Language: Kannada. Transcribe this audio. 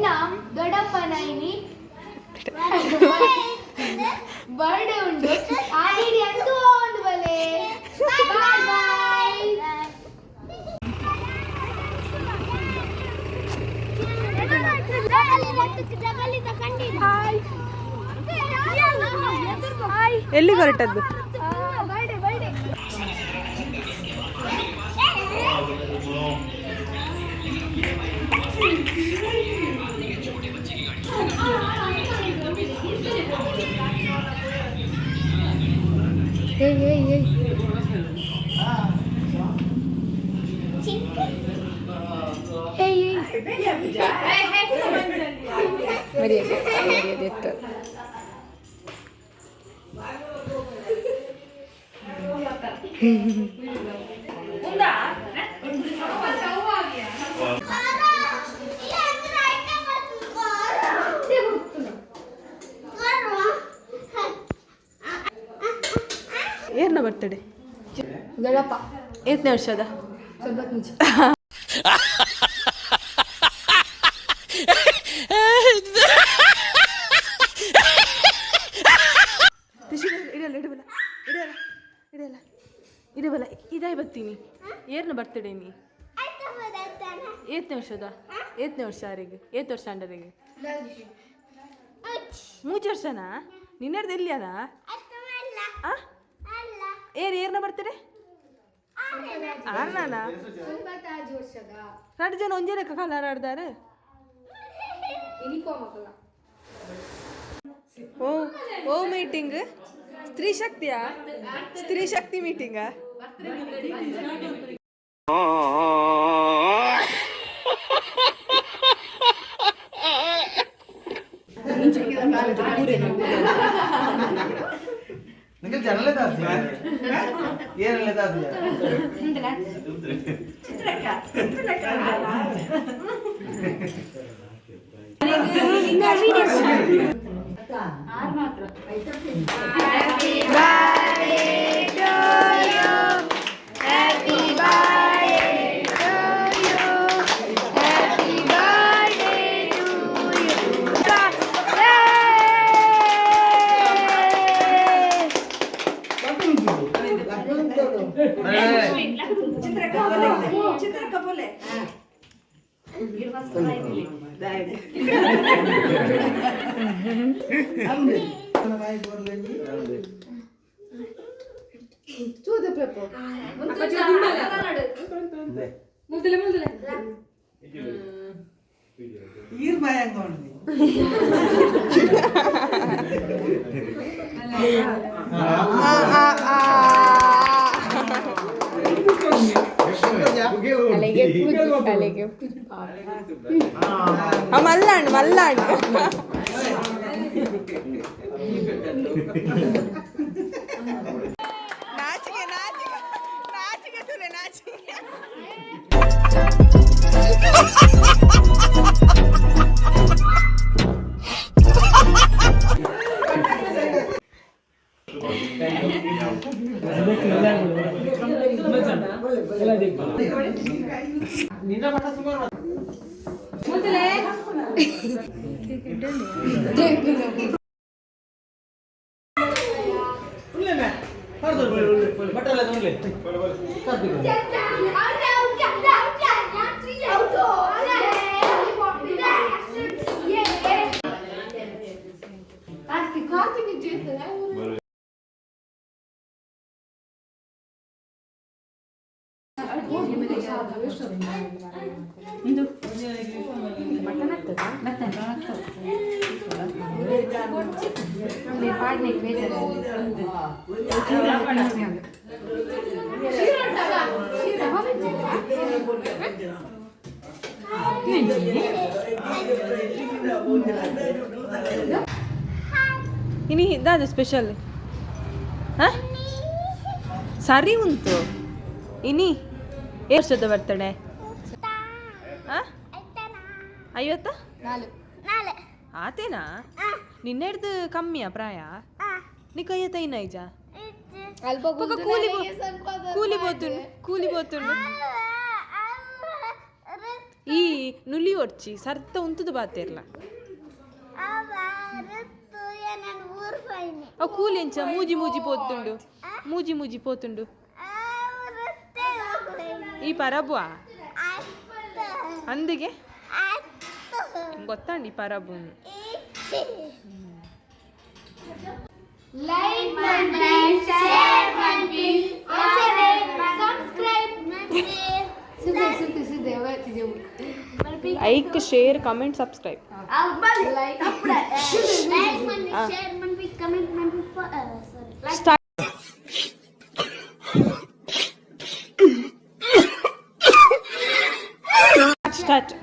ಎಕ್ಸಾಮ್ ದೊಡ್ಡಪ್ಪನೈನಿ ಬರ್ಡೇ ಉಂಡು ಆಡಿ ಅಂತೂ ಒಂದು ಬಲೆ ಬಾಯ್ ಬಾಯ್. ಎಲ್ಲಿಗೆ ಹೊರಟದ್ದು? ಏರ್ನ ಬರ್ತಡೆ ದೊಡ್ಡಪ್ಪ 8ನೇ ವರ್ಷದ ಸ್ವಲ್ಪ ಮುಂಚೆ. ಇಡಬಲ್ಲ ಇದಾയി ಬರ್ತೀನಿ. ಏರ್ನ ಬರ್ತಡೆ ನೀ 8ನೇ ವರ್ಷದ 8ನೇ ವರ್ಷ ಯಾರಿಗೆ 8 ವರ್ಷ ಅಂಡರಿಗೆ 3 ವರ್ಷನಾ ನಿನ್ನರ್ದು ಎಲ್ಲಿ ಅದ ಏರ್ನ ಬರ್ತಡೆ ಆರ್ನಾನ 9 ವರ್ಷದ 2 ಜನ ಒಂದೇ ಲೆಕ್ಕ ಕಲರ್ ಆಡ್ದಾರೆ. ಓ ಮೀಟಿಂಗ್ ಸ್ತ್ರೀ ಶಕ್ತಿಯಾ ಸ್ತ್ರೀ ಶಕ್ತಿ ಮೀಟಿಂಗಾ? നിങ്ങൾ ജനലേ ഏനല്ലേ మల్లాండి మల్లాండి నాచికే నాచికే నాచికే చూలే నాచికే ini ada spesial hah sari untuk ini sudah birthday hah ಐವತ್ತಾ 4 ಆತೇನಾ ನಿನ್ನ ಹಿಡ್ದು ಕಮ್ಮಿಯಾ ಪ್ರಾಯ ನೀ ಕೈಯತ್ತ ನೈಜ ಕೂಲಿ ಬೋತುಂಡು ಈ ನುಲಿ ಒಡ್ಚಿ ಸರ್ತ ಉಂತುದು ಬಾತಿರ್ಲ ಅವು ಕೂಲಿ ಎಂಚ ಮೂಜಿ ಮೂಜಿ ಪೋತುಂಡು ಮೂಜಿ ಮೂಜಿ ಪೋತುಂಡು ಈ ಪರಬುವಾ ಅಂದಿಗೆ ಗೊತ್ತಾಂಡಿ ಪರಬು ಲೈಕ್ ಮಾಡಿ ಶೇರ್ ಮಾಡಿ ಸಬ್ಸ್ಕ್ರೈಬ್ ಮಾಡಿ ಸುದ್ದಿ ಅವತ್ತಿದೆವು like share comment subscribe like ಮಾಡಿ ಶೇರ್ ಮಾಡಿ ಕಮೆಂಟ್ ಮಾಡಿ ಸ್ಟಾರ್ಟ್